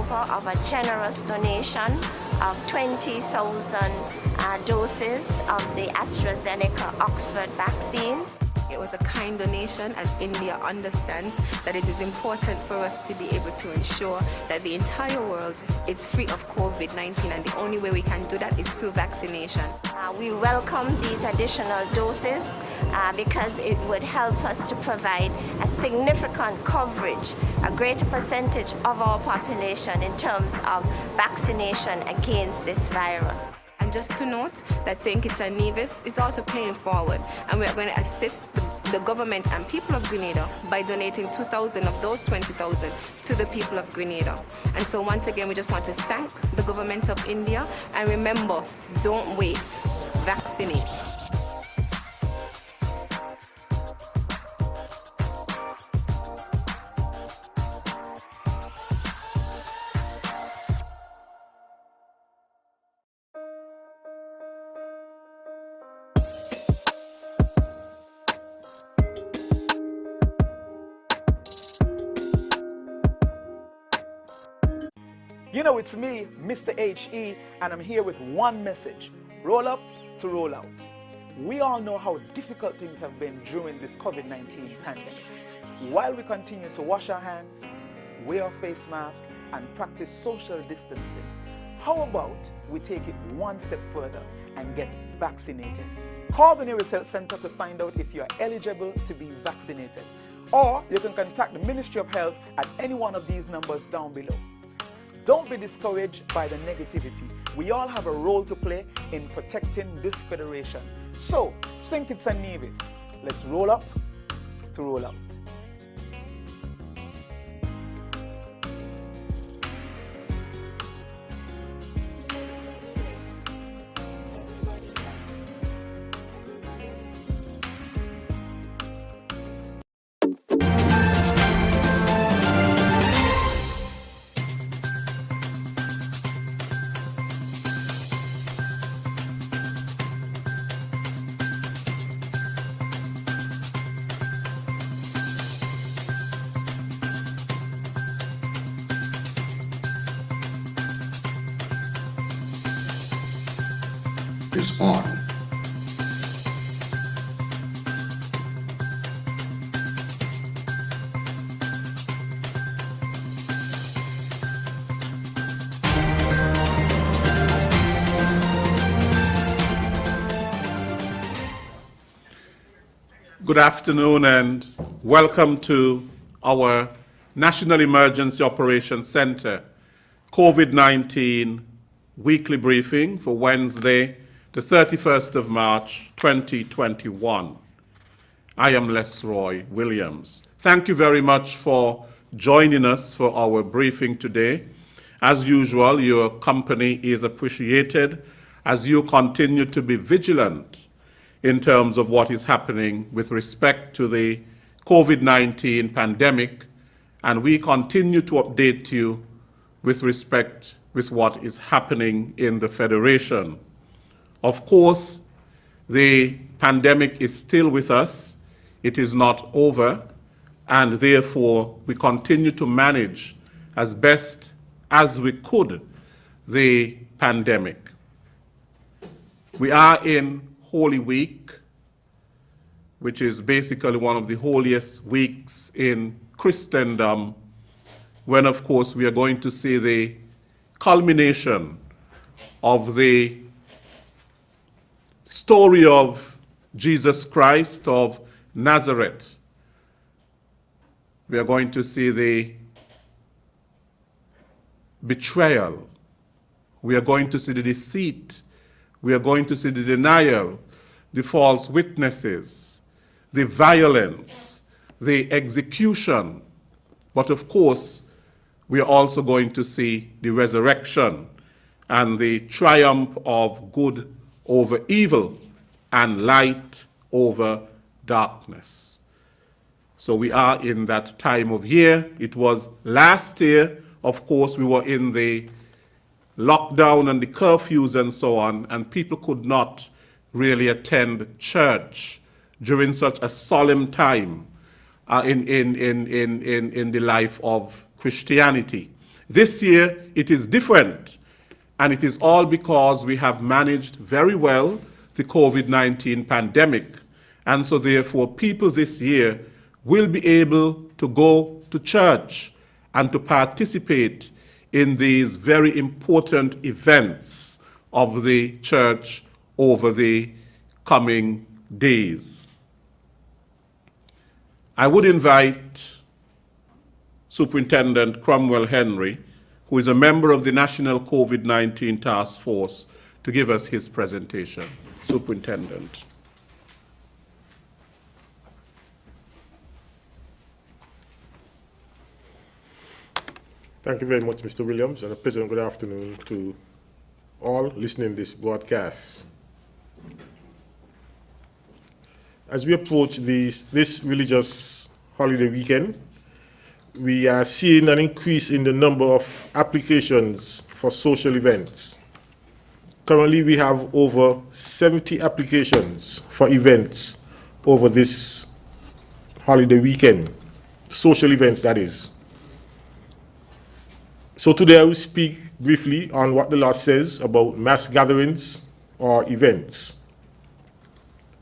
over of a generous donation of 20,000 doses of the AstraZeneca Oxford vaccine. It was a kind donation, as India understands that it is important for us to be able to ensure that the entire world is free of COVID-19, and the only way we can do that is through vaccination. We welcome these additional doses because it would help us to provide a significant coverage, a greater percentage of our population in terms of vaccination against this virus. And just to note that St. Kitts and Nevis is also paying forward, and we are going to assist the government and people of Grenada by donating 2,000 of those 20,000 to the people of Grenada. And so once again, we just want to thank the government of India, and remember, don't wait, vaccinate. You know, it's me, Mr. HE, and I'm here with one message: roll up to roll out. We all know how difficult things have been during this COVID-19 pandemic. While we continue to wash our hands, wear a face mask, and practice social distancing, how about we take it one step further and get vaccinated? Call the nearest health center to find out if you are eligible to be vaccinated. Or you can contact the Ministry of Health at any one of these numbers down below. Don't be discouraged by the negativity. We all have a role to play in protecting this federation. So, St. Kitts and Nevis, let's roll up to roll out. Is on. Good afternoon and welcome to our National Emergency Operations Center COVID-19 weekly briefing for Wednesday, the 31st of March, 2021. I am Les Roy Williams. Thank you very much for joining us for our briefing today. As usual, your company is appreciated as you continue to be vigilant in terms of what is happening with respect to the COVID-19 pandemic, and we continue to update you with respect with what is happening in the Federation. Of course, the pandemic is still with us. It is not over, and therefore we continue to manage as best as we could the pandemic. We are in Holy Week, which is basically one of the holiest weeks in Christendom, when of course we are going to see the culmination of the story of Jesus Christ of Nazareth. We are going to see the betrayal. We are going to see the deceit. We are going to see the denial, the false witnesses, the violence, the execution. But of course, we are also going to see the resurrection and the triumph of good over evil and light over darkness. So we are in that time of year. It was last year, of course, we were in the lockdown and the curfews and so on, and people could not really attend church during such a solemn time in the life of Christianity. This year, it is different, and it is all because we have managed very well the COVID-19 pandemic. And so therefore, people this year will be able to go to church and to participate in these very important events of the church over the coming days. I would invite Superintendent Cromwell Henry, who is a member of the National COVID-19 Task Force, to give us his presentation. Superintendent. Thank you very much, Mr. Williams, and a pleasant good afternoon to all listening to this broadcast. As we approach this religious holiday weekend, we are seeing an increase in the number of applications for social events. Currently, we have over 70 applications for events over this holiday weekend, social events, that is. So today I will speak briefly on what the law says about mass gatherings or events.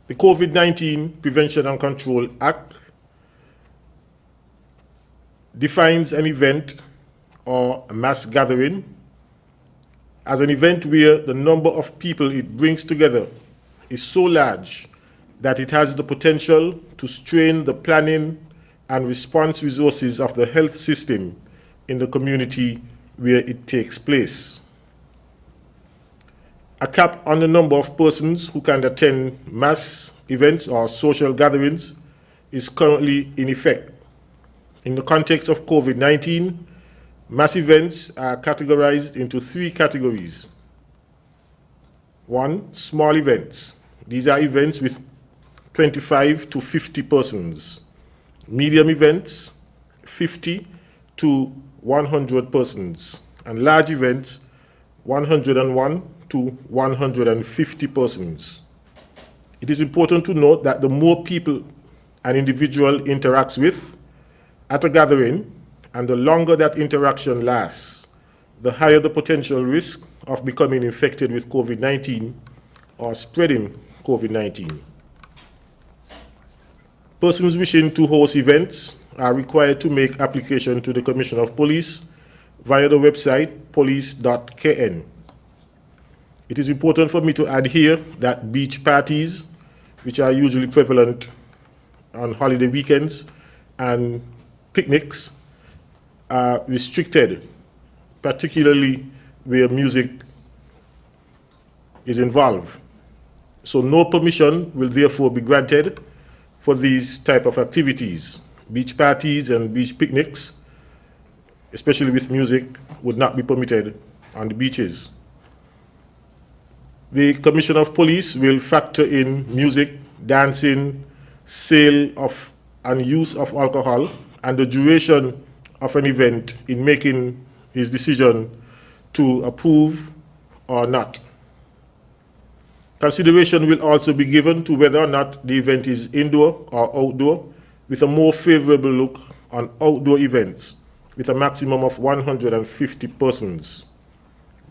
The COVID-19 Prevention and Control Act defines an event or a mass gathering as an event where the number of people it brings together is so large that it has the potential to strain the planning and response resources of the health system in the community where it takes place. A cap on the number of persons who can attend mass events or social gatherings is currently in effect. In the context of COVID-19, mass events are categorized into three categories. One, small events. These are events with 25 to 50 persons. Medium events, 50 to 100 persons. And large events, 101 to 150 persons. It is important to note that the more people an individual interacts with at a gathering, and the longer that interaction lasts, the higher the potential risk of becoming infected with COVID-19 or spreading COVID-19. Persons wishing to host events are required to make application to the Commissioner of Police via the website police.kn. It is important for me to add here that beach parties, which are usually prevalent on holiday weekends, and picnics are restricted, particularly where music is involved. So no permission will therefore be granted for these type of activities. Beach parties and beach picnics, especially with music, would not be permitted on the beaches. The Commissioner of Police will factor in music, dancing, sale of and use of alcohol, and the duration of an event in making his decision to approve or not. Consideration will also be given to whether or not the event is indoor or outdoor, with a more favorable look on outdoor events with a maximum of 150 persons.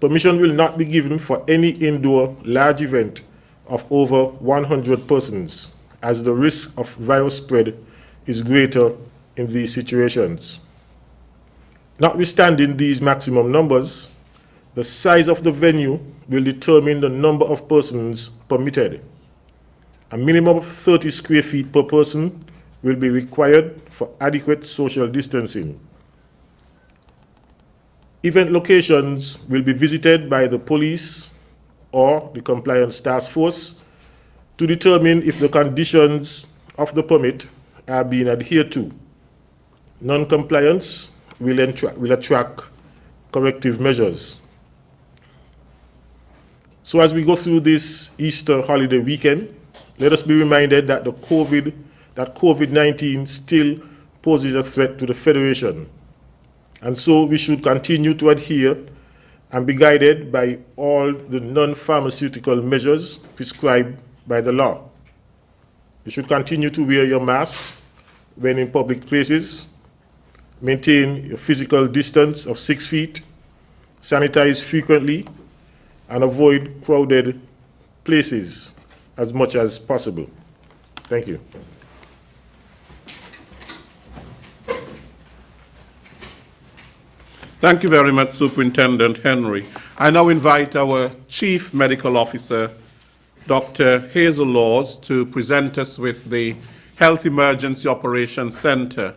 Permission will not be given for any indoor large event of over 100 persons, as the risk of virus spread is greater in these situations. Notwithstanding these maximum numbers, the size of the venue will determine the number of persons permitted. A minimum of 30 square feet per person will be required for adequate social distancing. Event locations will be visited by the police or the compliance task force to determine if the conditions of the permit are being adhered to. Non-compliance will attract corrective measures. So as we go through this Easter holiday weekend, let us be reminded that COVID-19 still poses a threat to the Federation. And so we should continue to adhere and be guided by all the non-pharmaceutical measures prescribed by the law. You should continue to wear your mask when in public places, maintain a physical distance of 6 feet, sanitize frequently, and avoid crowded places as much as possible. Thank you. Thank you very much, Superintendent Henry. I now invite our Chief Medical Officer, Dr. Hazel Laws, to present us with the Health Emergency Operations Center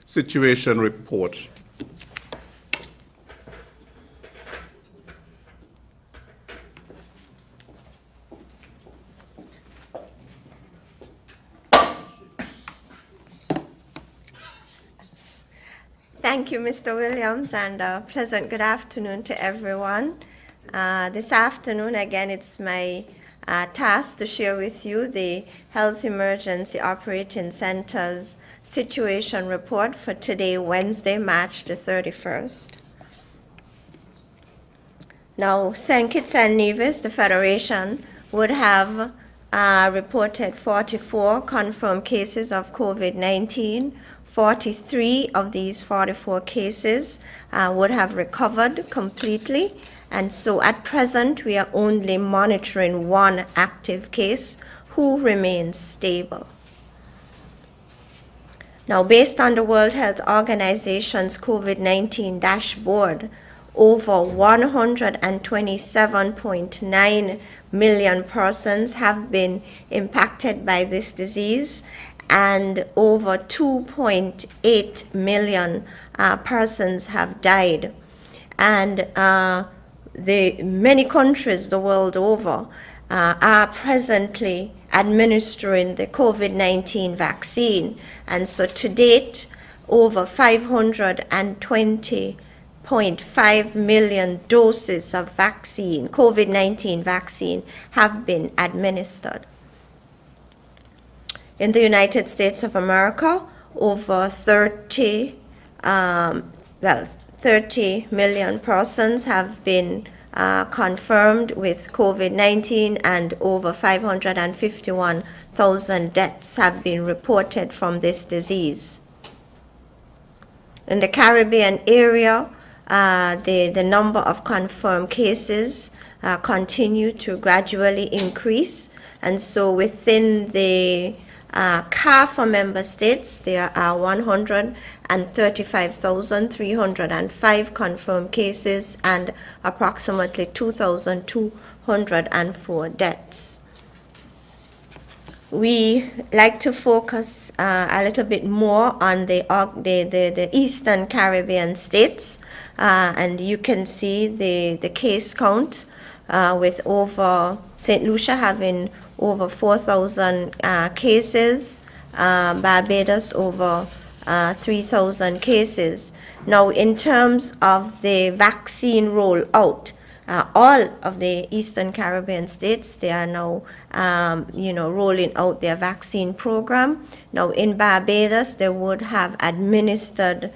Situation Report. Thank you, Mr. Williams, and a pleasant good afternoon to everyone. This afternoon, again, it's my task to share with you the Health Emergency Operating Center's Situation Report for today, Wednesday, March the 31st. Now, St. Kitts and Nevis, the Federation, would have reported 44 confirmed cases of COVID-19. 43 of these 44 cases would have recovered completely, and so at present we are only monitoring one active case who remains stable. Now, based on the World Health Organization's COVID-19 dashboard, over 127.9 million persons have been impacted by this disease, and over 2.8 million persons have died. And many countries the world over are presently administering the COVID-19 vaccine. And so to date, over 520.5 million doses of vaccine, COVID-19 vaccine, have been administered. In the United States of America, over 30 million persons have been confirmed with COVID-19, and over 551,000 deaths have been reported from this disease. In the Caribbean area, the number of confirmed cases continue to gradually increase, and so within the CARIFA member states, there are 135,305 confirmed cases and approximately 2,204 deaths. We like to focus a little bit more on the Eastern Caribbean states, and you can see the case count with over St. Lucia having over 4,000 cases, Barbados over 3,000 cases. Now, in terms of the vaccine rollout, all of the Eastern Caribbean states, they are now, rolling out their vaccine program. Now, in Barbados, they would have administered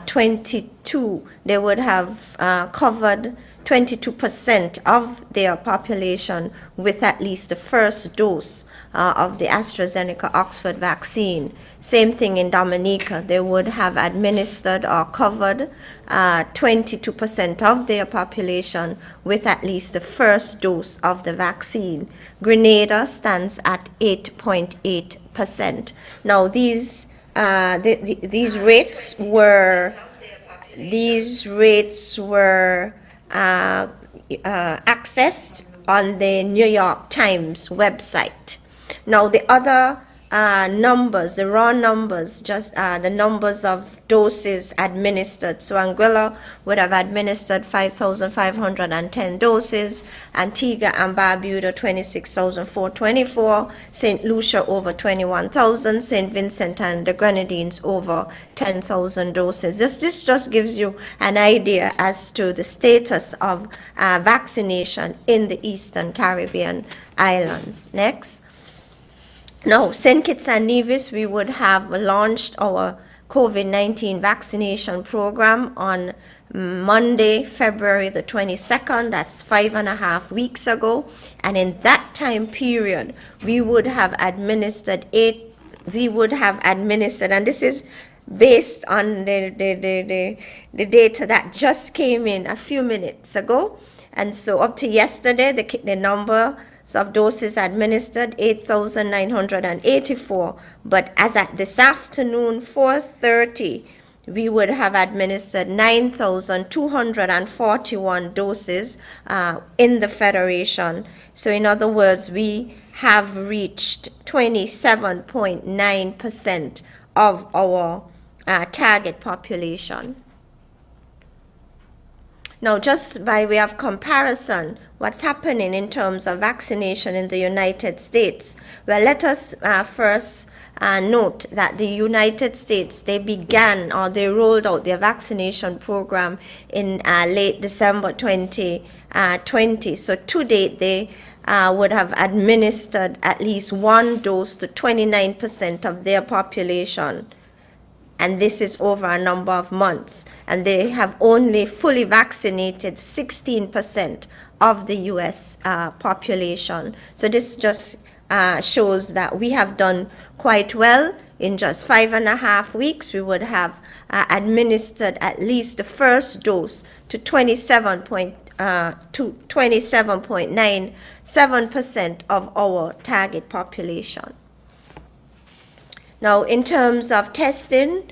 22. They would have covered 22% of their population with at least the first dose of the AstraZeneca Oxford vaccine. Same thing in Dominica. They would have administered or covered 22% of their population with at least the first dose of the vaccine. Grenada stands at 8.8%. Now, these rates were accessed on the New York Times website. Now, the other numbers, the raw numbers, just the numbers of doses administered. So Anguilla would have administered 5,510 doses, Antigua and Barbuda 26,424, St. Lucia over 21,000, St. Vincent and the Grenadines over 10,000 doses. This just gives you an idea as to the status of vaccination in the Eastern Caribbean islands. Next. Now, St. Kitts and Nevis, we would have launched our COVID-19 vaccination program on Monday, February the 22nd. That's 5.5 weeks ago. And in that time period, we would have administered, and this is based on the data that just came in a few minutes ago. And so up to yesterday, the number of doses administered, 8,984. But as at this afternoon, 4:30, we would have administered 9,241 doses in the Federation. So in other words, we have reached 27.9% of our target population. Now, just by way of comparison, what's happening in terms of vaccination in the United States? Well, let us first note that the United States, they rolled out their vaccination program in late December 2020. So to date, they would have administered at least one dose to 29% of their population. And this is over a number of months. And they have only fully vaccinated 16% of the U.S. population. So this just shows that we have done quite well. In just 5.5 weeks, we would have administered at least the first dose to 27.97% of our target population. Now, in terms of testing,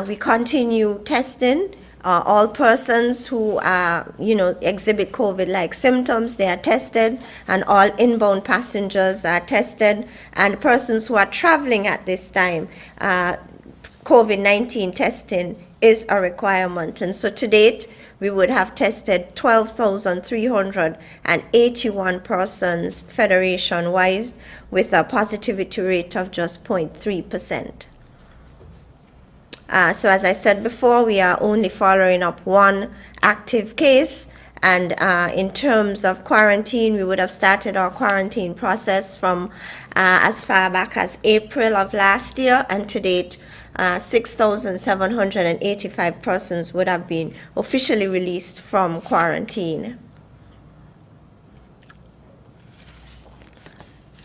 we continue testing. All persons who exhibit COVID-like symptoms, they are tested, and all inbound passengers are tested, and persons who are traveling at this time, COVID-19 testing is a requirement. And so to date, we would have tested 12,381 persons federation-wide with a positivity rate of just 0.3%. So as I said before, we are only following up one active case. And in terms of quarantine, we would have started our quarantine process from as far back as April of last year, and to date, 6,785 persons would have been officially released from quarantine.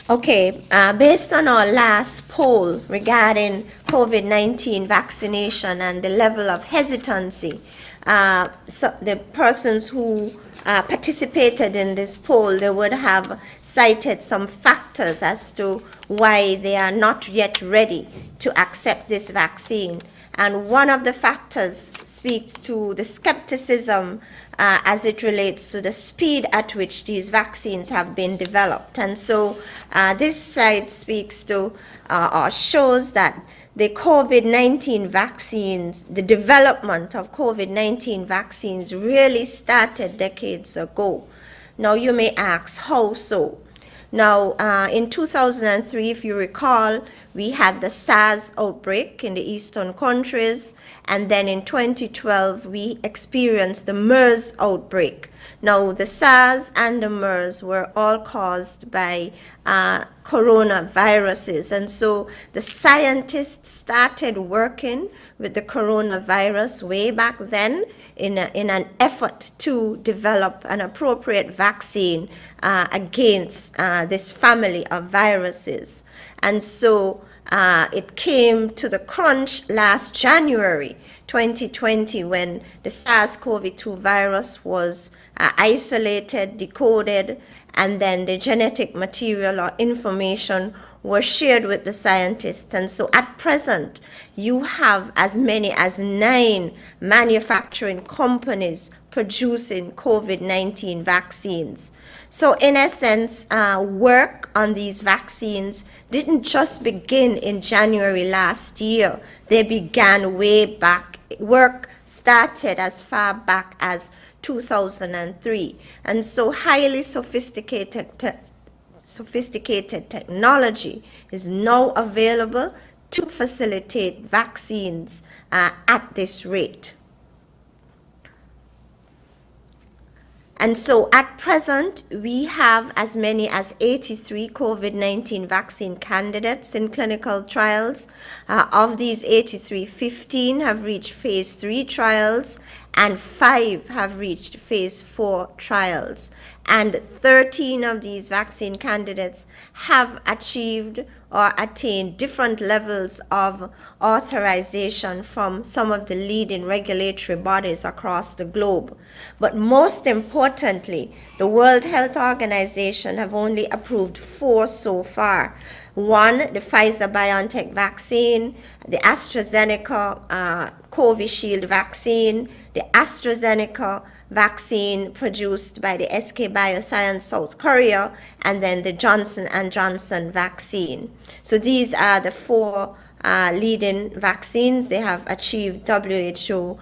Okay, based on our last poll regarding COVID-19 vaccination and the level of hesitancy, so the persons who participated in this poll, they would have cited some factors as to why they are not yet ready to accept this vaccine. And one of the factors speaks to the skepticism as it relates to the speed at which these vaccines have been developed. And so this slide speaks to or shows that the COVID-19 vaccines, the development of COVID-19 vaccines really started decades ago. Now you may ask, how so? Now, in 2003, if you recall, we had the SARS outbreak in the eastern countries, and then in 2012, we experienced the MERS outbreak. Now, the SARS and the MERS were all caused by coronaviruses, and so the scientists started working with the coronavirus way back then in an effort to develop an appropriate vaccine against this family of viruses. And so it came to the crunch last January 2020 when the SARS-CoV-2 virus was isolated, decoded, and then the genetic material or information were shared with the scientists. And so at present, you have as many as 9 manufacturing companies producing COVID-19 vaccines. So in essence, work on these vaccines didn't just begin in January last year. They began way back. Work started as far back as 2003. And so highly sophisticated technology is now available to facilitate vaccines at this rate. And so at present, we have as many as 83 COVID-19 vaccine candidates in clinical trials. Of these 83, 15 have reached phase 3 trials, and 5 have reached phase 4 trials. And 13 of these vaccine candidates have achieved or attained different levels of authorization from some of the leading regulatory bodies across the globe. But most importantly, the World Health Organization have only approved 4 so far. 1, the Pfizer-BioNTech vaccine, the AstraZeneca Covishield vaccine, the AstraZeneca vaccine produced by the SK Bioscience South Korea, and then the Johnson & Johnson vaccine. So these are the 4 leading vaccines. They have achieved WHO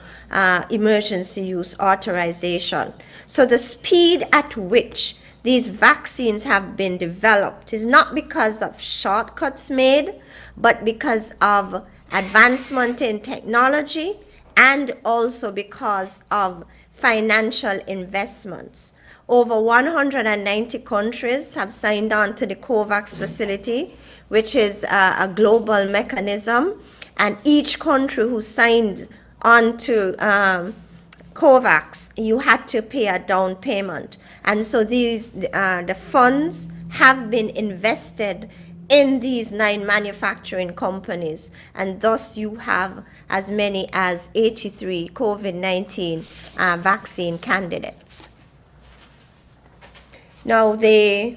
emergency use authorization. So the speed at which these vaccines have been developed is not because of shortcuts made, but because of advancement in technology and also because of financial investments. Over 190 countries have signed on to the COVAX facility, which is a global mechanism, and each country who signed on to COVAX, you had to pay a down payment. And so these the funds have been invested in these 9 manufacturing companies, and thus you have as many as 83 COVID-19 vaccine candidates. Now, the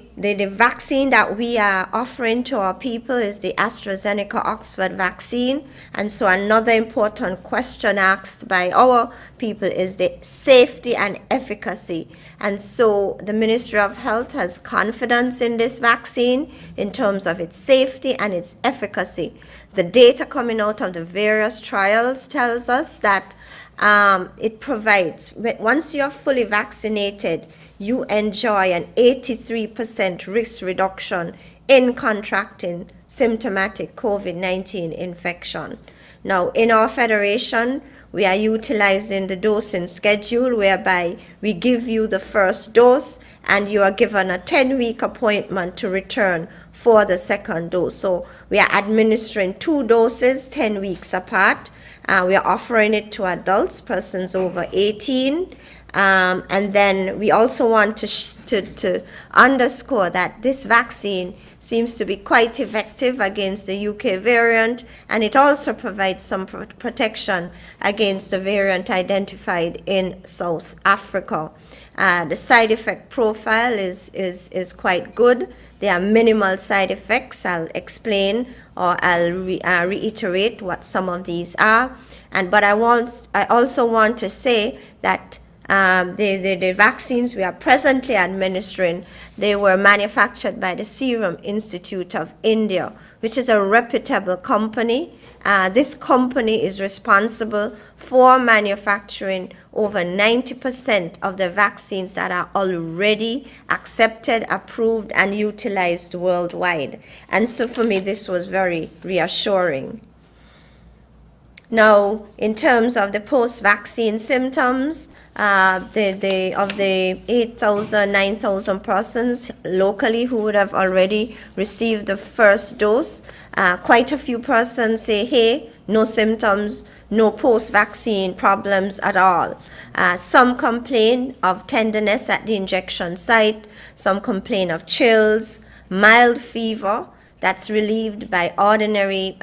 vaccine that we are offering to our people is the AstraZeneca Oxford vaccine. And so another important question asked by our people is the safety and efficacy. And so the Ministry of Health has confidence in this vaccine in terms of its safety and its efficacy. The data coming out of the various trials tells us that it provides, once you're fully vaccinated, you enjoy an 83% risk reduction in contracting symptomatic COVID-19 infection. Now, in our federation, we are utilizing the dosing schedule whereby we give you the first dose and you are given a 10-week appointment to return for the second dose. So we are administering 2 doses 10 weeks apart. We are offering it to adults, persons over 18. And then we also want to underscore that this vaccine seems to be quite effective against the UK variant, and it also provides some protection against the variant identified in South Africa. The side effect profile is quite good. There are minimal side effects. I'll explain or I'll reiterate what some of these are. But I also want to say that the vaccines we are presently administering, they were manufactured by the Serum Institute of India, which is a reputable company. This company is responsible for manufacturing over 90% of the vaccines that are already accepted, approved, and utilized worldwide. And so for me, this was very reassuring. Now, in terms of the post-vaccine symptoms, of the 8,000, 9,000 persons locally who would have already received the first dose, quite a few persons say, hey, no symptoms, no post-vaccine problems at all. Some complain of tenderness at the injection site. Some complain of chills, mild fever that's relieved by ordinary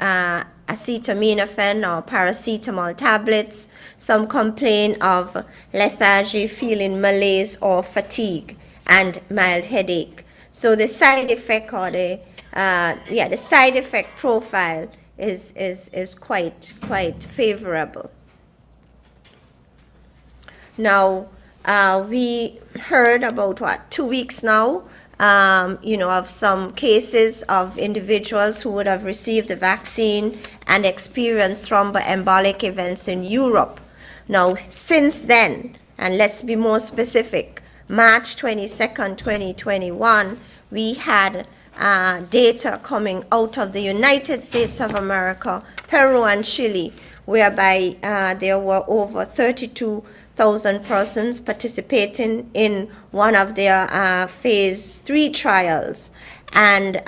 acetaminophen or paracetamol tablets. Some complain of lethargy, feeling malaise or fatigue, and mild headache. So the side effect or the side effect profile is quite favorable. Now, we heard about 2 weeks now, of some cases of individuals who would have received the vaccine and experienced thromboembolic events in Europe. Now, since then, and let's be more specific, March 22nd, 2021, we had data coming out of the United States of America, Peru, and Chile, whereby there were over 32,000 persons participating in one of their phase 3 trials. And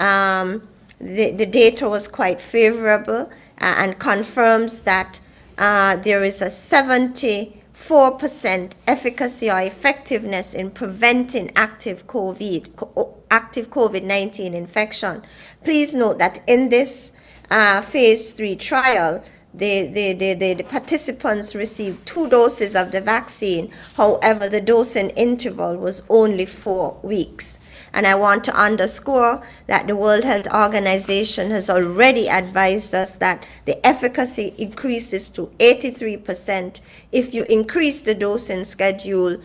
the data was quite favorable and confirms that there is a 74% 4% efficacy or effectiveness in preventing active COVID-19 infection. Please note that in this phase 3 trial, the participants received 2 doses of the vaccine. However, the dosing interval was only 4 weeks. And I want to underscore that the World Health Organization has already advised us that the efficacy increases to 83% if you increase the dosing schedule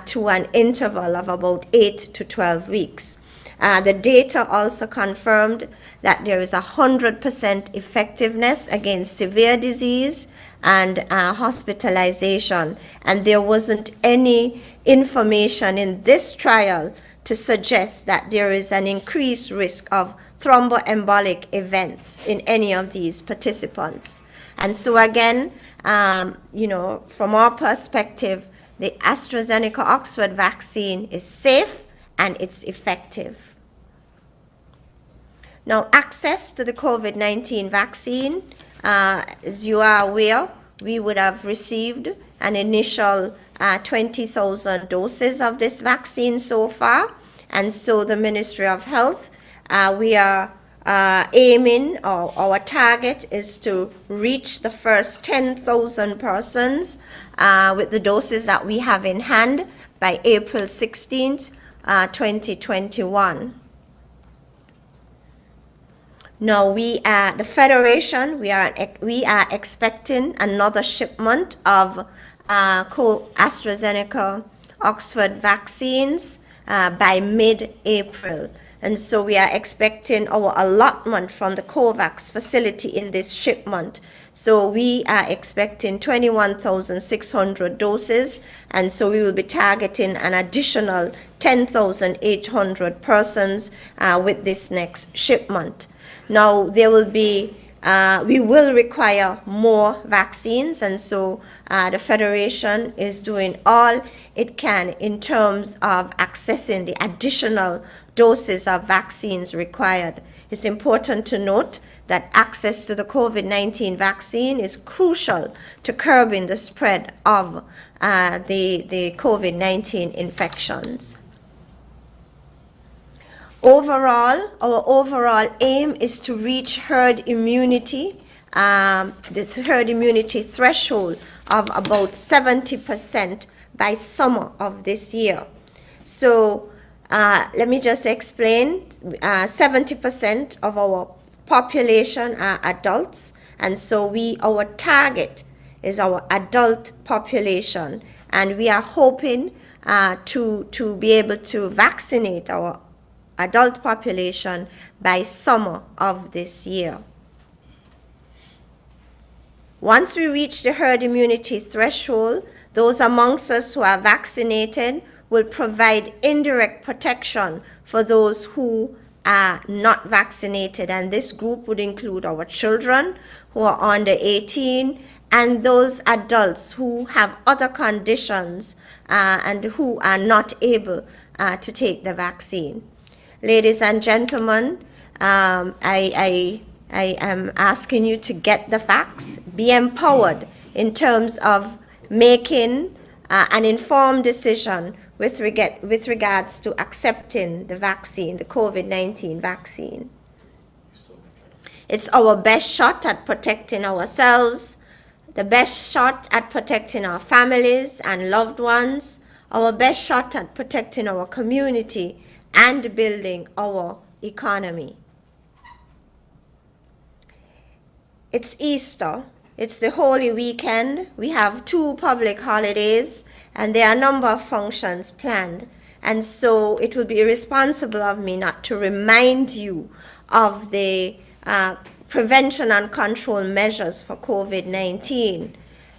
to an interval of about 8 to 12 weeks. The data also confirmed that there is 100% effectiveness against severe disease and hospitalization, and there wasn't any information in this trial to suggest that there is an increased risk of thromboembolic events in any of these participants. And so again, from our perspective, the AstraZeneca Oxford vaccine is safe and it's effective. Now, access to the COVID-19 vaccine, as you are aware, we would have received an initial 20,000 doses of this vaccine so far. And so the Ministry of Health, we are aiming, or our target is to reach the first 10,000 persons with the doses that we have in hand by April 16th, 2021. Now, the Federation, we are expecting another shipment of AstraZeneca Oxford vaccines by mid-April. And so we are expecting our allotment from the COVAX facility in this shipment. So we are expecting 21,600 doses, and so we will be targeting an additional 10,800 persons with this next shipment. Now, there will be we will require more vaccines, and so the Federation is doing all it can in terms of accessing the additional doses of vaccines required. It's important to note that access to the COVID-19 vaccine is crucial to curbing the spread of the COVID-19 infections. Overall, our overall aim is to reach herd immunity, the herd immunity threshold of about 70% by summer of this year. So let me just explain. 70% of our population are adults, and so our target is our adult population, and we are hoping to be able to vaccinate our adult population by summer of this year. Once we reach the herd immunity threshold, those amongst us who are vaccinated will provide indirect protection for those who are not vaccinated, and this group would include our children who are under 18 and those adults who have other conditions and who are not able to take the vaccine. Ladies and gentlemen, I am asking you to get the facts, be empowered in terms of making an informed decision with regards to accepting the vaccine, the COVID-19 vaccine. It's our best shot at protecting ourselves, the best shot at protecting our families and loved ones, our best shot at protecting our community and building our economy. It's Easter. It's the Holy Weekend. We have 2 public holidays, and there are a number of functions planned. And so it will be irresponsible of me not to remind you of the prevention and control measures for COVID-19.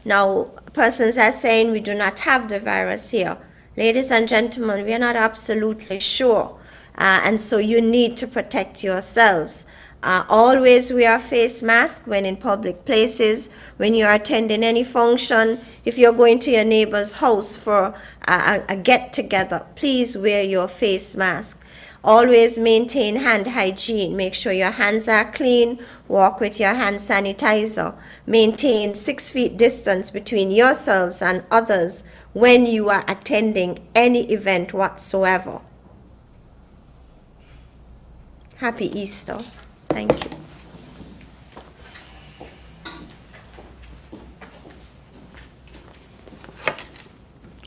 Now, persons are saying we do not have the virus here. Ladies and gentlemen, we are not absolutely sure, and so you need to protect yourselves. Always wear a face mask when in public places, when you're attending any function. If you're going to your neighbor's house for a get-together, please wear your face mask. Always maintain hand hygiene. Make sure your hands are clean. Walk with your hand sanitizer. Maintain 6 feet distance between yourselves and others when you are attending any event whatsoever. Happy Easter. Thank you.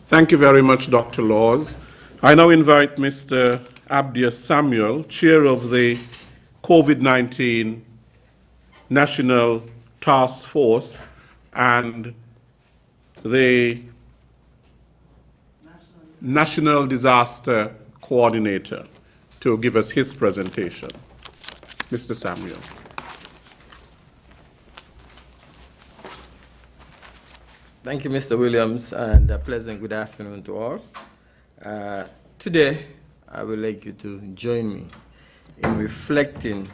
Thank you very much, Dr. Laws. I now invite Mr. Abdia Samuel, Chair of the COVID-19 National Task Force and the National Disaster Coordinator, to give us his presentation. Mr. Samuel. Thank you, Mr. Williams, and a pleasant good afternoon to all. Today, I would like you to join me in reflecting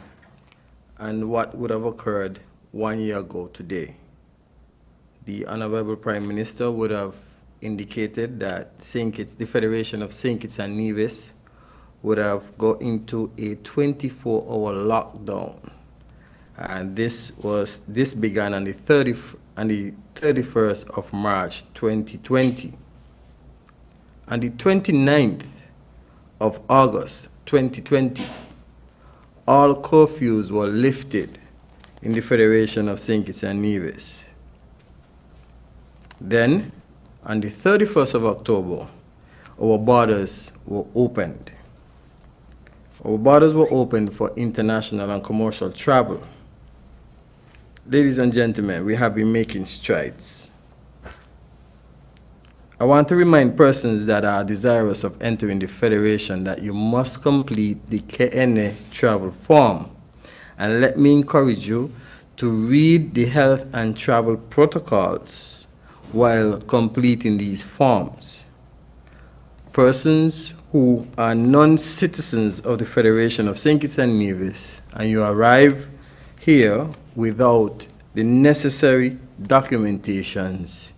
on what would have occurred 1 year ago today. The Honorable Prime Minister would have indicated that St. Kitts, the Federation of St. Kitts and Nevis would have gone into a 24-hour lockdown. And this began on the 31st of March 2020. On the 29th of August 2020, all curfews were lifted in the Federation of St. Kitts and Nevis. Then, on the 31st of October, our borders were opened. Our borders were opened for international and commercial travel. Ladies and gentlemen, we have been making strides. I want to remind persons that are desirous of entering the Federation that you must complete the KNA travel form. And let me encourage you to read the health and travel protocols while completing these forms. Persons who are non-citizens of the Federation of St. Kitts and Nevis and you arrive here without the necessary documentations,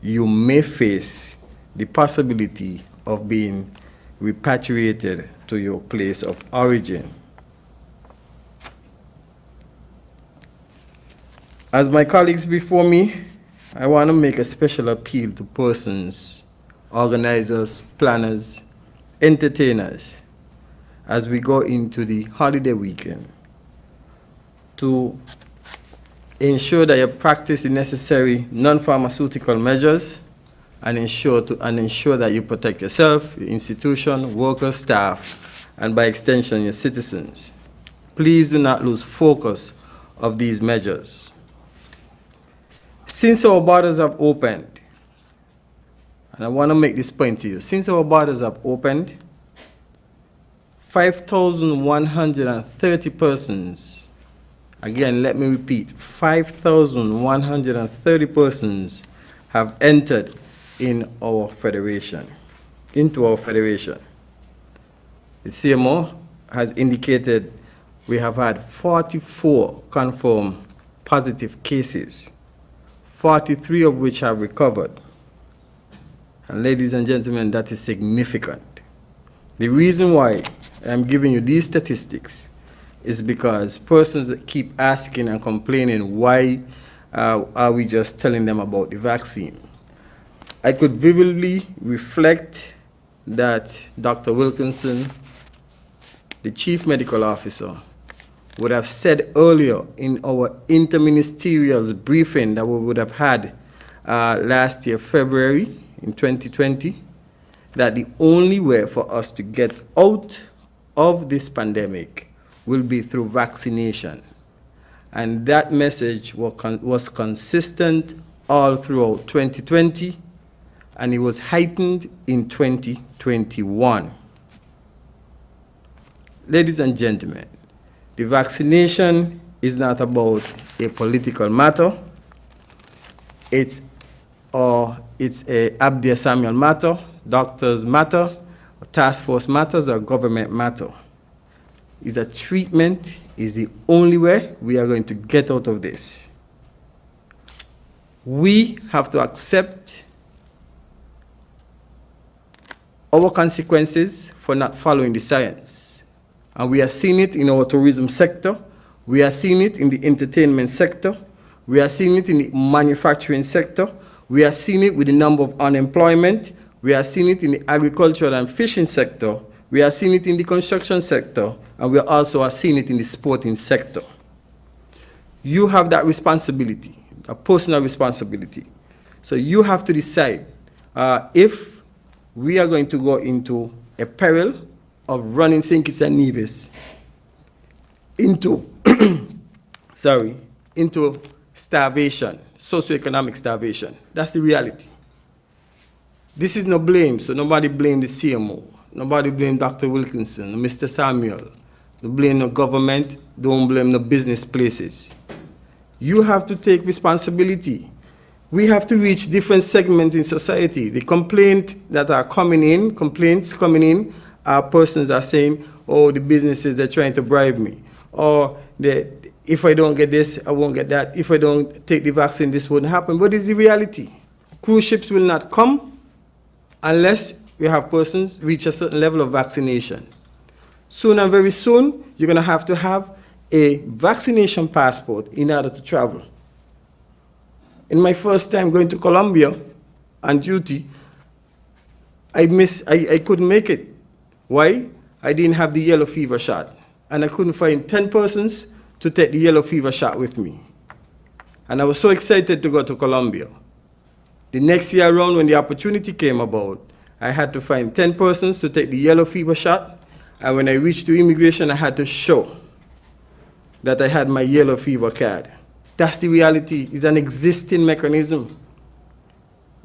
you may face the possibility of being repatriated to your place of origin. As my colleagues before me, I want to make a special appeal to persons, organizers, planners, entertainers, as we go into the holiday weekend, to ensure that you practice the necessary non-pharmaceutical measures and ensure that you protect yourself, your institution, workers, staff, and by extension, your citizens. Please do not lose focus of these measures. Since our borders have opened, and I want to make this point to you, since our borders have opened, 5,130 persons, again, let me repeat, 5,130 persons have entered in our federation, into our federation. The CMO has indicated we have had 44 confirmed positive cases, 43 of which have recovered. And ladies and gentlemen, that is significant. The reason why I'm giving you these statistics is because persons that keep asking and complaining, why are we just telling them about the vaccine? I could vividly reflect that Dr. Wilkinson, the Chief Medical Officer, would have said earlier in our interministerial briefing that we would have had last year, February in 2020, that the only way for us to get out of this pandemic will be through vaccination. And that message was consistent all throughout 2020, and it was heightened in 2021. Ladies and gentlemen, the vaccination is not about a political matter. It's a Abdia Samuel matter, doctors matter, task force matters, or government matter. Is a treatment is the only way we are going to get out of this. We have to accept our consequences for not following the science. And we are seeing it in our tourism sector, we are seeing it in the entertainment sector, we are seeing it in the manufacturing sector, we are seeing it with the number of unemployment, we are seeing it in the agricultural and fishing sector, we are seeing it in the construction sector, and we also are seeing it in the sporting sector. You have that responsibility, a personal responsibility. So you have to decide if we are going to go into a peril of running St. Kitts and Nevis into, into starvation, socioeconomic starvation. That's the reality. This is no blame, so nobody blame the CMO, nobody blame Dr. Wilkinson, Mr. Samuel, don't blame the government, don't blame the business places. You have to take responsibility. We have to reach different segments in society. The complaints coming in, persons are saying, oh, the businesses are trying to bribe me. Or if I don't get this, I won't get that. If I don't take the vaccine, this wouldn't happen. But it's the reality. Cruise ships will not come unless we have persons reach a certain level of vaccination. Soon and very soon, you're going to have a vaccination passport in order to travel. In my first time going to Colombia on duty, I couldn't make it. Why? I didn't have the yellow fever shot. And I couldn't find 10 persons to take the yellow fever shot with me. And I was so excited to go to Colombia. The next year around, when the opportunity came about, I had to find 10 persons to take the yellow fever shot. And when I reached the immigration, I had to show that I had my yellow fever card. That's the reality. It's an existing mechanism.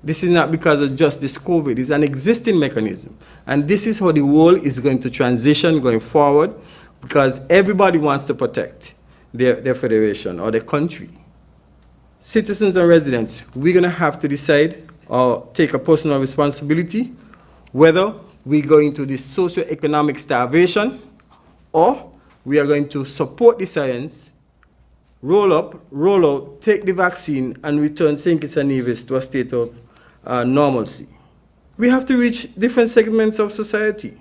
This is not because of just this COVID. It's an existing mechanism. And this is how the world is going to transition going forward, because everybody wants to protect their federation or their country. Citizens and residents, we're going to have to decide or take a personal responsibility whether we go into this socio-economic starvation or we are going to support the science, roll up, roll out, take the vaccine, and return St. Kitts and Nevis to a state of normalcy. We have to reach different segments of society.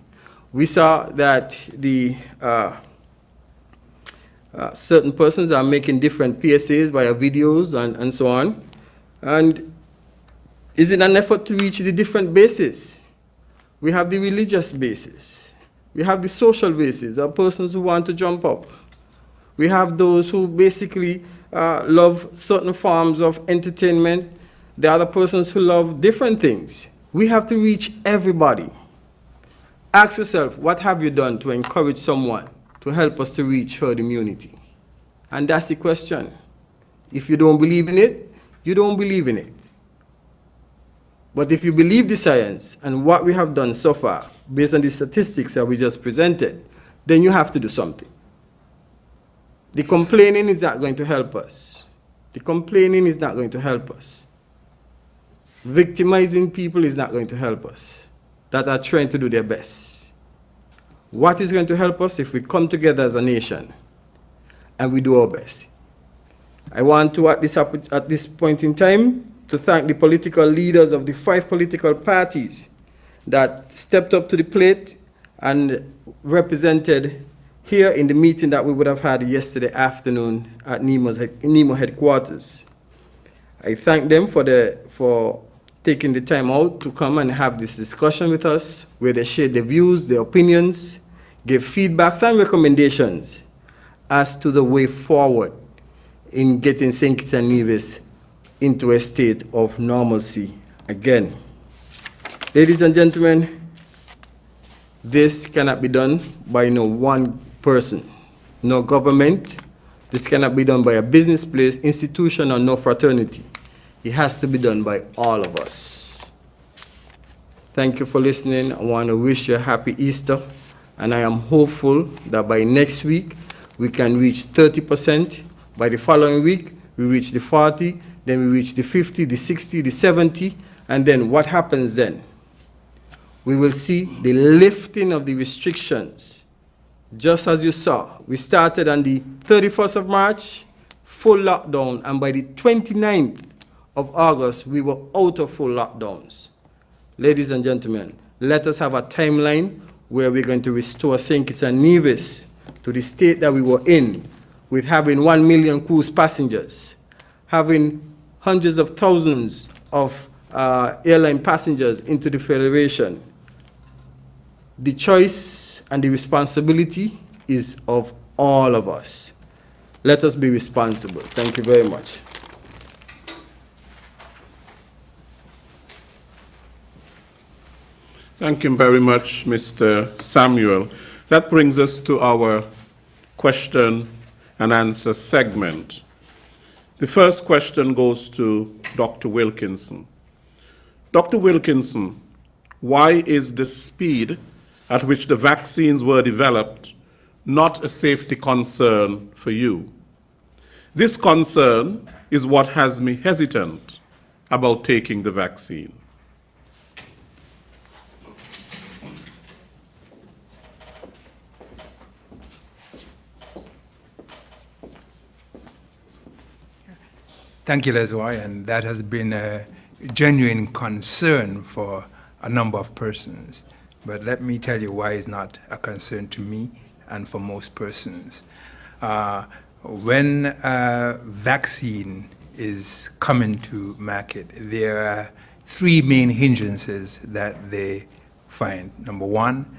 We saw that the certain persons are making different PSAs via videos and so on. And is it an effort to reach the different bases? We have the religious basis. We have the social basis, there are persons who want to jump up. We have those who basically love certain forms of entertainment. There are other persons who love different things. We have to reach everybody. Ask yourself, what have you done to encourage someone to help us to reach herd immunity? And that's the question. If you don't believe in it, you don't believe in it. But if you believe the science and what we have done so far, based on the statistics that we just presented, then you have to do something. The complaining is not going to help us. The complaining is not going to help us. Victimizing people is not going to help us that are trying to do their best. What is going to help us if we come together as a nation and we do our best? I want to, at this point in time, to thank the political leaders of the 5 political parties that stepped up to the plate and represented here in the meeting that we would have had yesterday afternoon at NEMO headquarters. I thank them for taking the time out to come and have this discussion with us, where they shared their views, their opinions, gave feedbacks and recommendations as to the way forward in getting St. Kitts and Nevis into a state of normalcy again. Ladies and gentlemen, this cannot be done by no one person, no government. This cannot be done by a business place, institution, or no fraternity. It has to be done by all of us. Thank you for listening. I want to wish you a happy Easter, and I am hopeful that by next week we can reach 30%. By the following week, we reach the 40, then we reach the 50, the 60, the 70, and then what happens then? We will see the lifting of the restrictions. Just as you saw, we started on the 31st of March, full lockdown, and by the 29th of August, we were out of full lockdowns. Ladies and gentlemen, Let us have a timeline where we're going to restore St. Kitts and Nevis to the state that we were in, with having 1 million cruise passengers, having hundreds of thousands of airline passengers into the Federation. The choice and the responsibility is of all of us. Let us be responsible. Thank you very much. Thank you very much, Mr. Samuel. That brings us to our question and answer segment. The first question goes to Dr. Wilkinson. Dr. Wilkinson, why is the speed at which the vaccines were developed not a safety concern for you? This concern is what has me hesitant about taking the vaccine. Thank you, Leslie, and that has been a genuine concern for a number of persons. But let me tell you why it's not a concern to me and for most persons. When a vaccine is coming to market, there are three main hindrances that they find. Number one,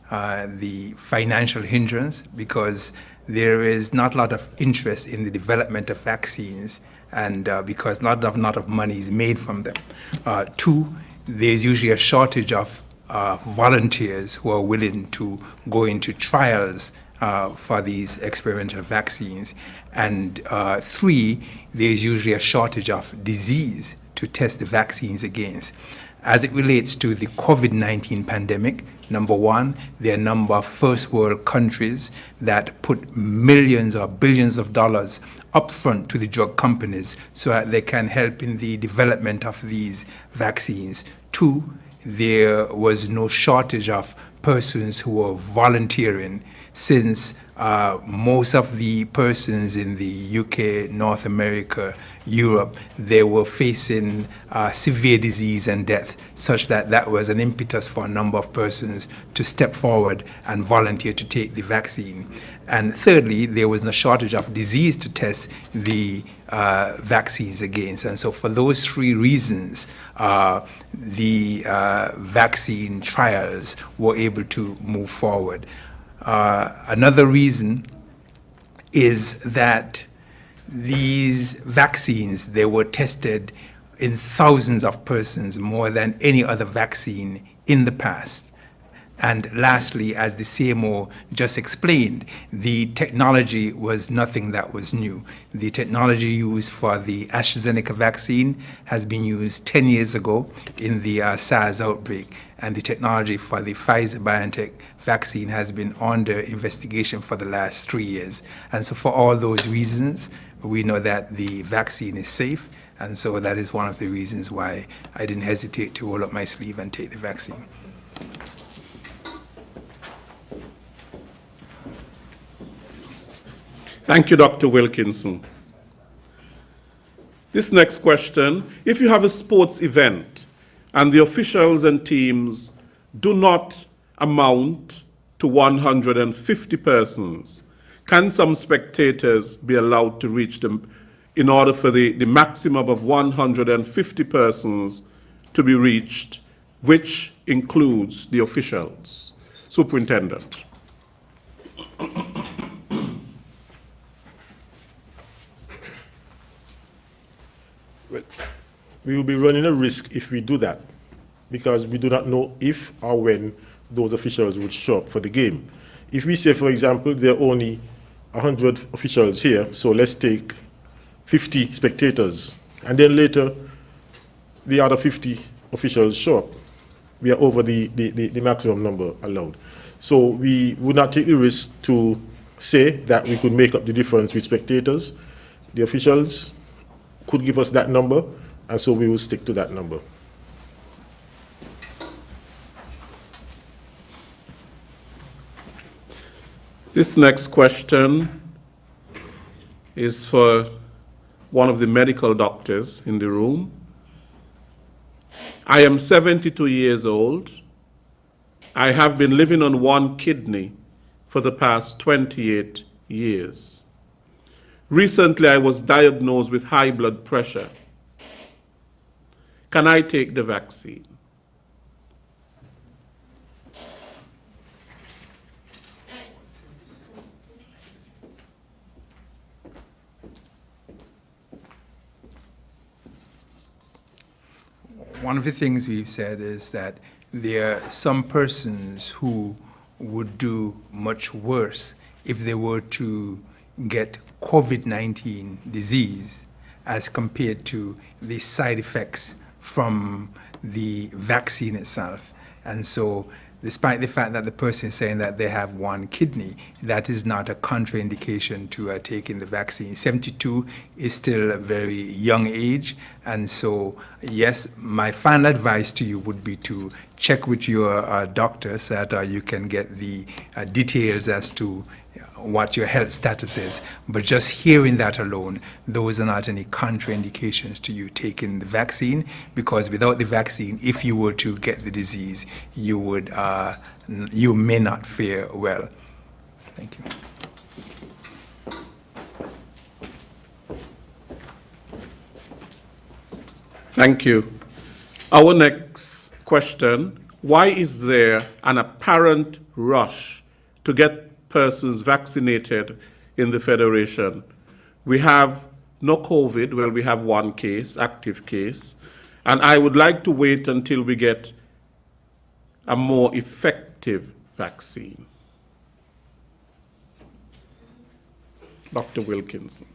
the financial hindrance, because there is not a lot of interest in the development of vaccines, and because not enough money is made from them. Two, there's usually a shortage of volunteers who are willing to go into trials for these experimental vaccines. And three, there's usually a shortage of disease to test the vaccines against. As it relates to the COVID-19 pandemic, number one, there are a number of first world countries that put millions or billions of dollars upfront to the drug companies so that they can help in the development of these vaccines. Two, there was no shortage of persons who were volunteering, since most of the persons in the UK, North America, Europe, they were facing severe disease and death, such that that was an impetus for a number of persons to step forward and volunteer to take the vaccine. And thirdly, there was no shortage of disease to test the vaccines against. And so for those three reasons, the vaccine trials were able to move forward. Another reason is that these vaccines, they were tested in thousands of persons, more than any other vaccine in the past. And lastly, as the CMO just explained, the technology was nothing that was new. The technology used for the AstraZeneca vaccine has been used 10 years ago in the SARS outbreak, and the technology for the Pfizer-BioNTech vaccine has been under investigation for the last 3 years. And so for all those reasons, we know that the vaccine is safe, and so that is one of the reasons why I didn't hesitate to roll up my sleeve and take the vaccine. Thank you, Dr. Wilkinson. This next question, if you have a sports event and the officials and teams do not amount to 150 persons, can some spectators be allowed to reach them in order for the maximum of 150 persons to be reached, which includes the officials? Superintendent. Well, we will be running a risk if we do that, because we do not know if or when those officials would show up for the game. If we say, for example, there are only 100 officials here, so let's take 50 spectators, and then later the other 50 officials show up, we are over the maximum number allowed. So we would not take the risk to say that we could make up the difference with spectators. The officials could give us that number, and so we will stick to that number. This next question is for one of the medical doctors in the room. I am 72 years old I have been living on one kidney for the past 28 years. Recently, I was diagnosed with high blood pressure. Can I take the vaccine? One of the things we've said is that there are some persons who would do much worse if they were to get COVID-19 disease as compared to the side effects from the vaccine itself. And so, despite the fact that the person is saying that they have one kidney, that is not a contraindication to taking the vaccine. 72 is still a very young age, and so yes, my final advice to you would be to check with your doctor so that you can get the details as to what your health status is. But just hearing that alone, those are not any contraindications to you taking the vaccine, because without the vaccine, if you were to get the disease, you may not fare well. Thank you. Thank you. Our next question: why is there an apparent rush to get persons vaccinated in the Federation? We have no COVID, well, we have one case, active case, and I would like to wait until we get a more effective vaccine. Dr. Wilkinson.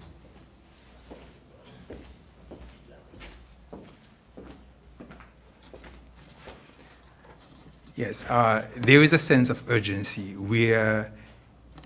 Yes, there is a sense of urgency. We're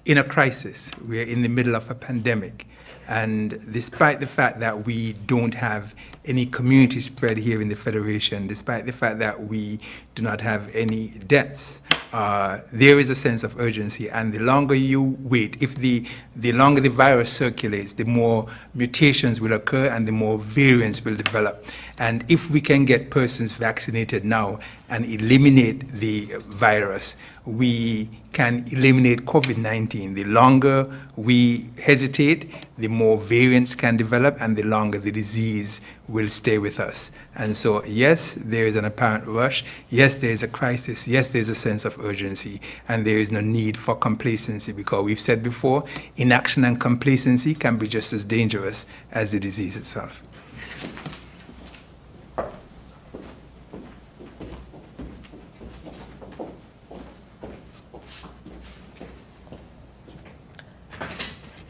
in a crisis. We're in the middle of a pandemic. And despite the fact that we don't have any community spread here in the Federation, despite the fact that we do not have any deaths, there is a sense of urgency. And the longer you wait, the longer the virus circulates, the more mutations will occur and the more variants will develop. And if we can get persons vaccinated now and eliminate the virus, we can eliminate COVID-19. The longer we hesitate, the more variants can develop and the longer the disease will stay with us. And so, yes, there is an apparent rush. Yes, there is a crisis. Yes, there is a sense of urgency. And there is no need for complacency, because we've said before, inaction and complacency can be just as dangerous as the disease itself.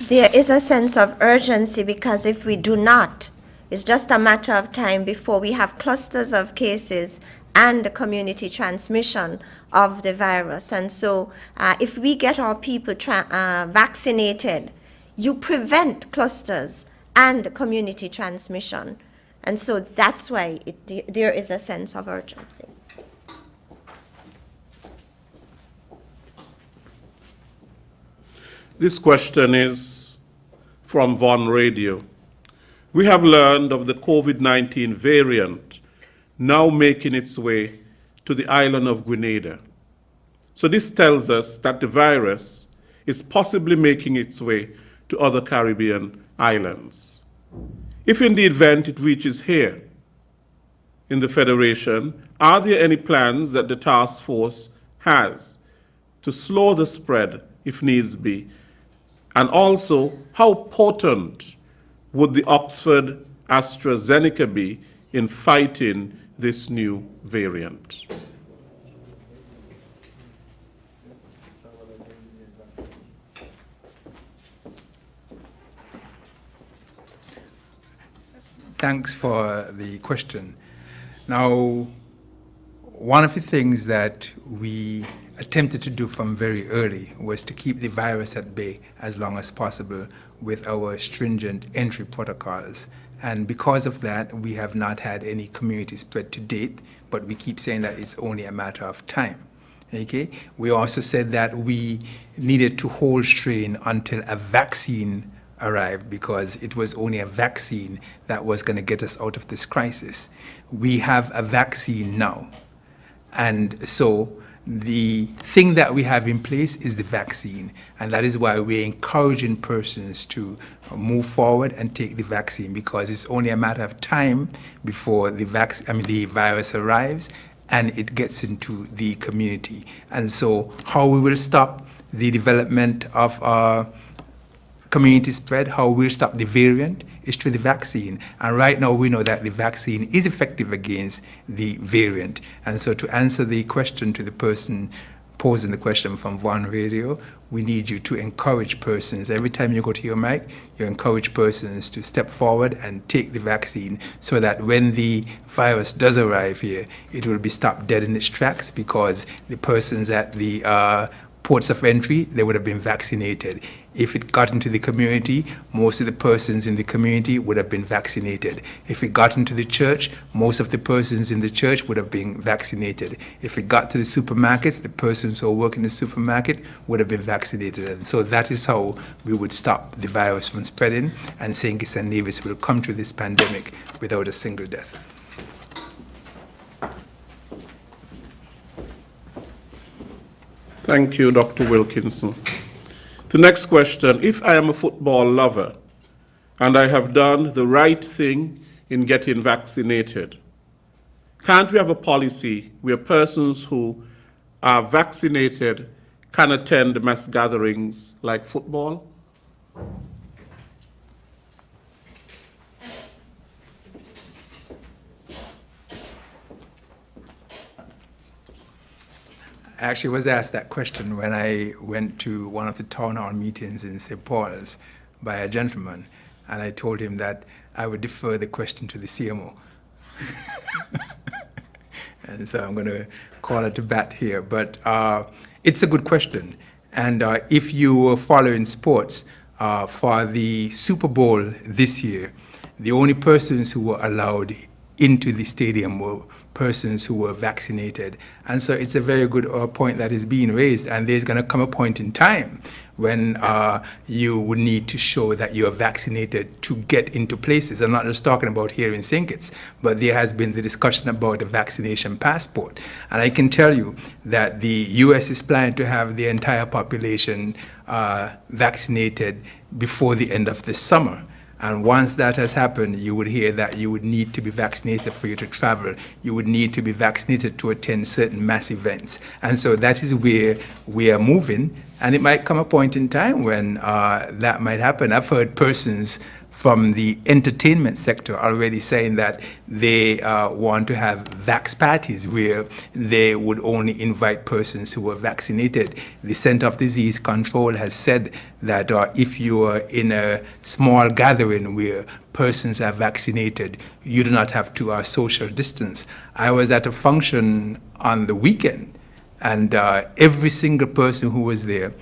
There is a sense of urgency, because if we do not, it's just a matter of time before we have clusters of cases and the community transmission of the virus. And so if we get our people vaccinated, you prevent clusters and community transmission. And so that's why there is a sense of urgency. This question is from Von Radio. We have learned of the COVID-19 variant now making its way to the island of Grenada. So this tells us that the virus is possibly making its way to other Caribbean islands. If in the event it reaches here in the Federation, are there any plans that the task force has to slow the spread if needs be? And also, how potent would the Oxford AstraZeneca be in fighting this new variant? Thanks for the question. Now, one of the things that we attempted to do from very early was to keep the virus at bay as long as possible with our stringent entry protocols. And because of that, we have not had any community spread to date, but we keep saying that it's only a matter of time. Okay? We also said that we needed to hold strain until a vaccine arrived, because it was only a vaccine that was going to get us out of this crisis. We have a vaccine now. And so the thing that we have in place is the vaccine, and that is why we're encouraging persons to move forward and take the vaccine, because it's only a matter of time before the virus arrives and it gets into the community. And so how we will stop the development of community spread, how we'll stop the variant, is through the vaccine. And right now we know that the vaccine is effective against the variant. And so to answer the question to the person posing the question from Vaughan Radio, we need you to encourage persons. Every time you go to your mic, you encourage persons to step forward and take the vaccine, so that when the virus does arrive here, it will be stopped dead in its tracks, because the persons at the ports of entry, they would have been vaccinated. If it got into the community, most of the persons in the community would have been vaccinated. If it got into the church, most of the persons in the church would have been vaccinated. If it got to the supermarkets, the persons who work in the supermarket would have been vaccinated. And so that is how we would stop the virus from spreading, and St. Kitts and Nevis will come through this pandemic without a single death. Thank you, Dr. Wilkinson. The next question: if I am a football lover and I have done the right thing in getting vaccinated, can't we have a policy where persons who are vaccinated can attend mass gatherings like football? I actually was asked that question when I went to one of the town hall meetings in St. Paul's by a gentleman, and I told him that I would defer the question to the CMO. And so I'm going to call it a bat here. But it's a good question. And if you were following sports, for the Super Bowl this year, the only persons who were allowed into the stadium were persons who were vaccinated. And so it's a very good point that is being raised, and there's going to come a point in time when you would need to show that you're vaccinated to get into places. I'm not just talking about here in St. Kitts, but there has been the discussion about a vaccination passport. And I can tell you that the US is planning to have the entire population vaccinated before the end of this summer. And once that has happened, you would hear that you would need to be vaccinated for you to travel. You would need to be vaccinated to attend certain mass events. And so that is where we are moving. And it might come a point in time when that might happen. I've heard persons from the entertainment sector already saying that they want to have vax parties where they would only invite persons who were vaccinated. The Center of Disease Control has said that if you are in a small gathering where persons are vaccinated, you do not have to social distance. I was at a function on the weekend, and every single person who was there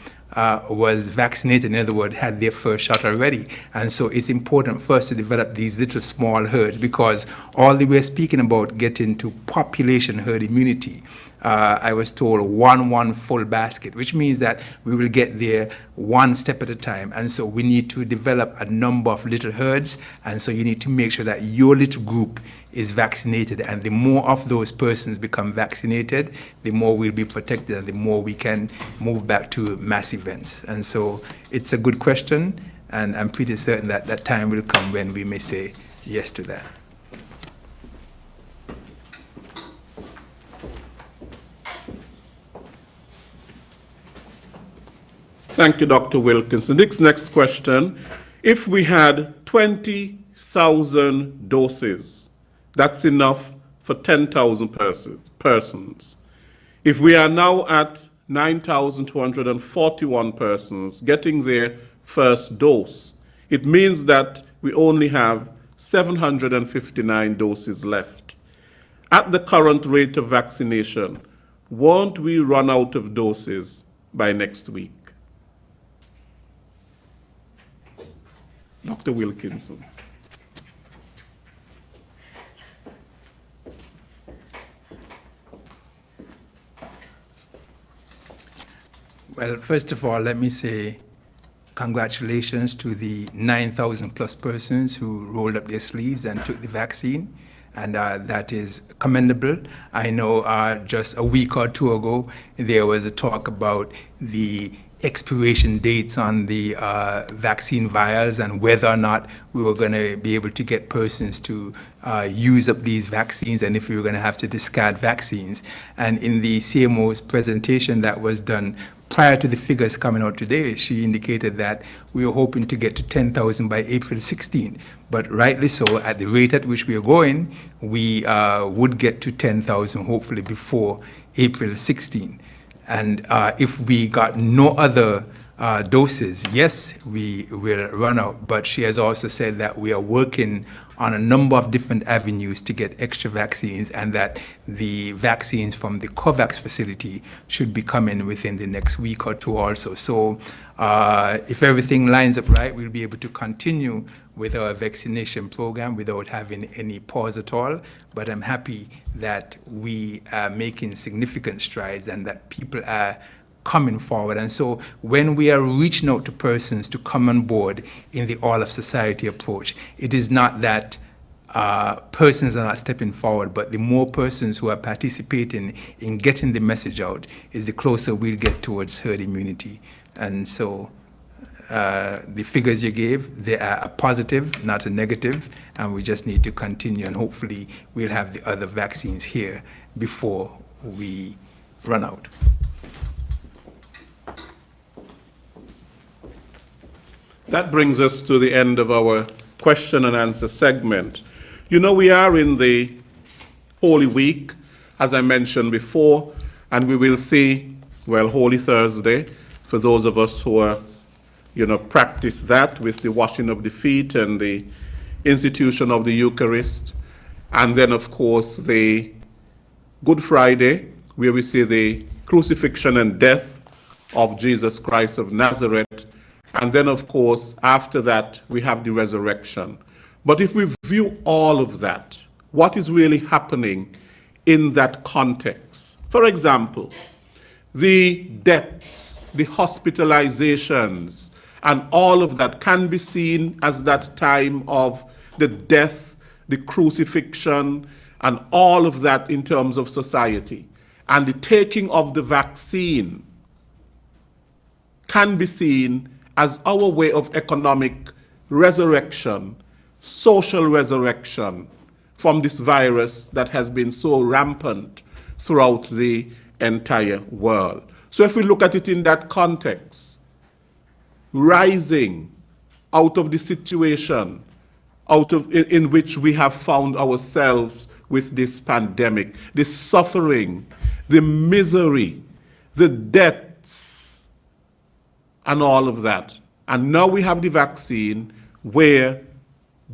was vaccinated, in other words, had their first shot already. And so it's important for us to develop these little small herds, because all that we're speaking about getting to population herd immunity, I was told one full basket, which means that we will get there one step at a time. And so we need to develop a number of little herds, and so you need to make sure that your little group is vaccinated, and the more of those persons become vaccinated, the more we'll be protected, and the more we can move back to mass events. And so it's a good question, and I'm pretty certain that that time will come when we may say yes to that. Thank you, Dr. Wilkinson. Next question: if we had 20,000 doses, that's enough for 10,000 persons. If we are now at 9,241 persons getting their first dose, it means that we only have 759 doses left. At the current rate of vaccination, won't we run out of doses by next week? Dr. Wilkinson. Well, first of all, let me say congratulations to the 9,000 plus persons who rolled up their sleeves and took the vaccine. and that is commendable. I know just a week or two ago, there was a talk about the expiration dates on the vaccine vials and whether or not we were going to be able to get persons to use up these vaccines and if we were going to have to discard vaccines. And in the CMO's presentation that was done prior to the figures coming out today, she indicated that we were hoping to get to 10,000 by April 16. But rightly so, at the rate at which we are going, we would get to 10,000 hopefully before April 16. And if we got no other doses, yes, we will run out. But she has also said that we are working on a number of different avenues to get extra vaccines, and that the vaccines from the COVAX facility should be coming within the next week or two also. So if everything lines up right, we'll be able to continue with our vaccination program without having any pause at all. But I'm happy that we are making significant strides and that people are coming forward. And so when we are reaching out to persons to come on board in the all of society approach, it is not that persons are not stepping forward, but the more persons who are participating in getting the message out is the closer we'll get towards herd immunity. And so the figures you gave, they are a positive, not a negative, and we just need to continue, and hopefully we'll have the other vaccines here before we run out. That brings us to the end of our question and answer segment. You know, we are in the Holy Week, as I mentioned before, and we will see, well, Holy Thursday, for those of us who are, practice that with the washing of the feet and the institution of the Eucharist. And then, of course, the Good Friday, where we see the crucifixion and death of Jesus Christ of Nazareth. And then, of course, after that, we have the resurrection. But if we view all of that, what is really happening in that context? For example, the deaths, the hospitalizations, and all of that can be seen as that time of the death, the crucifixion, and all of that in terms of society. And the taking of the vaccine can be seen as our way of economic resurrection, social resurrection from this virus that has been so rampant throughout the entire world. So if we look at it in that context, rising out of the situation in which we have found ourselves with this pandemic, the suffering, the misery, the deaths, and all of that. And now we have the vaccine where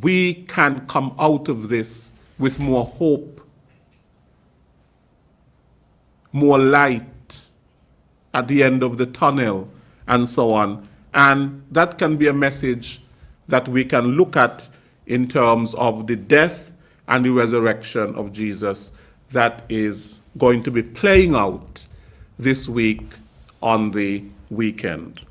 we can come out of this with more hope, more light at the end of the tunnel, and so on. And that can be a message that we can look at in terms of the death and the resurrection of Jesus that is going to be playing out this week on the weekend.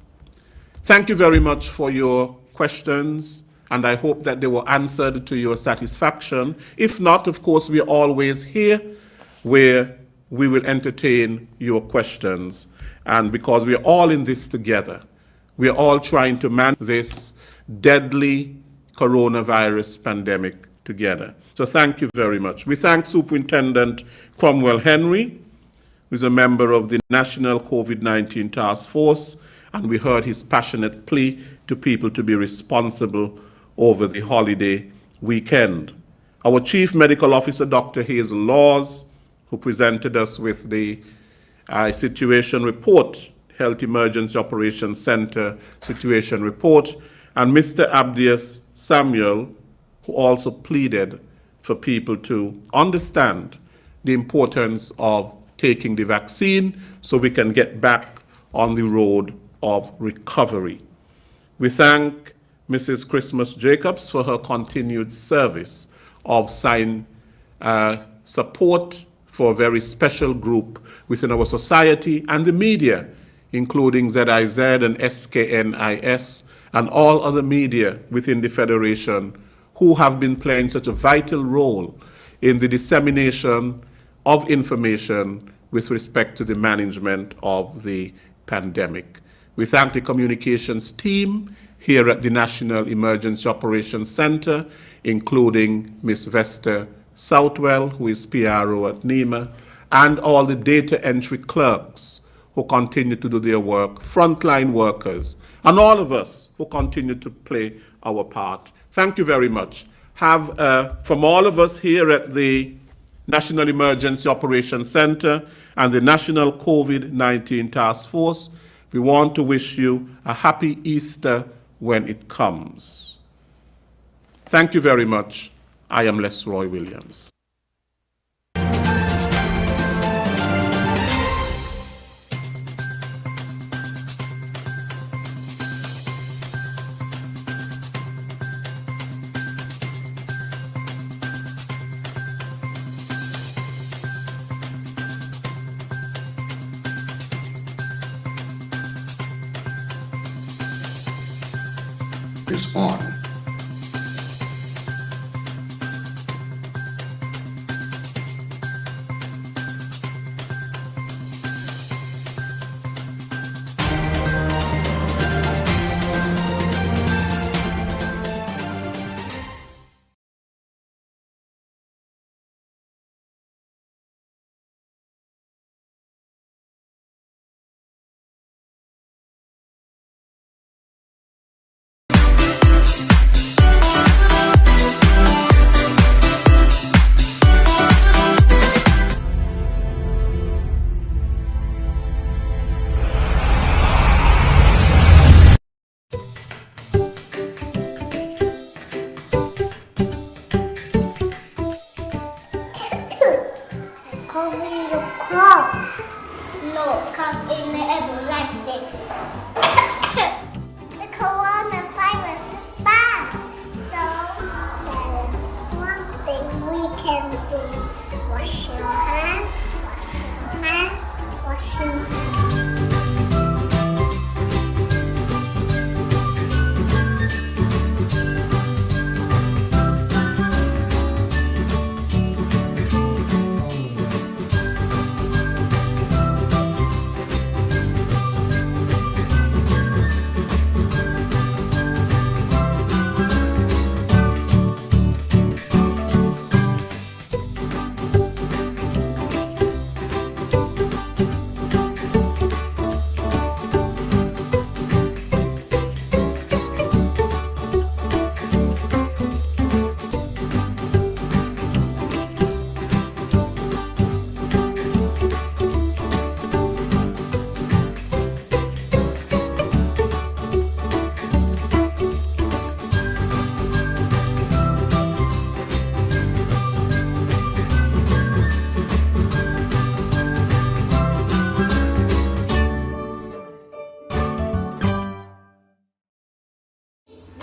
Thank you very much for your questions, and I hope that they were answered to your satisfaction. If not, of course, we're always here where we will entertain your questions. And because we're all in this together, we're all trying to manage this deadly coronavirus pandemic together. So thank you very much. We thank Superintendent Cromwell Henry, who's a member of the National COVID-19 Task Force, and we heard his passionate plea to people to be responsible over the holiday weekend. Our Chief Medical Officer, Dr. Hazel Laws, who presented us with the situation report, Health Emergency Operations Center situation report, and Mr. Abdias Samuel, who also pleaded for people to understand the importance of taking the vaccine so we can get back on the road of recovery. We thank Mrs. Christmas Jacobs for her continued service of sign support for a very special group within our society and the media, including ZIZ and SKNIS and all other media within the Federation who have been playing such a vital role in the dissemination of information with respect to the management of the pandemic. We thank the communications team here at the National Emergency Operations Center, including Ms. Vesta Southwell, who is PRO at NEMA, and all the data entry clerks who continue to do their work, frontline workers, and all of us who continue to play our part. Thank you very much. From all of us here at the National Emergency Operations Center and the National COVID-19 Task Force, we want to wish you a happy Easter when it comes. Thank you very much. I am Les Roy Williams. Is on. Covering the crop. No, come in the ever like this. The coronavirus is bad. So there is one thing we can do. Wash your hands, wash your hands, wash your hands.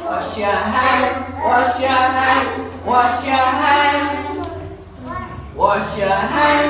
Wash your hands, wash your hands, wash your hands, wash your hands.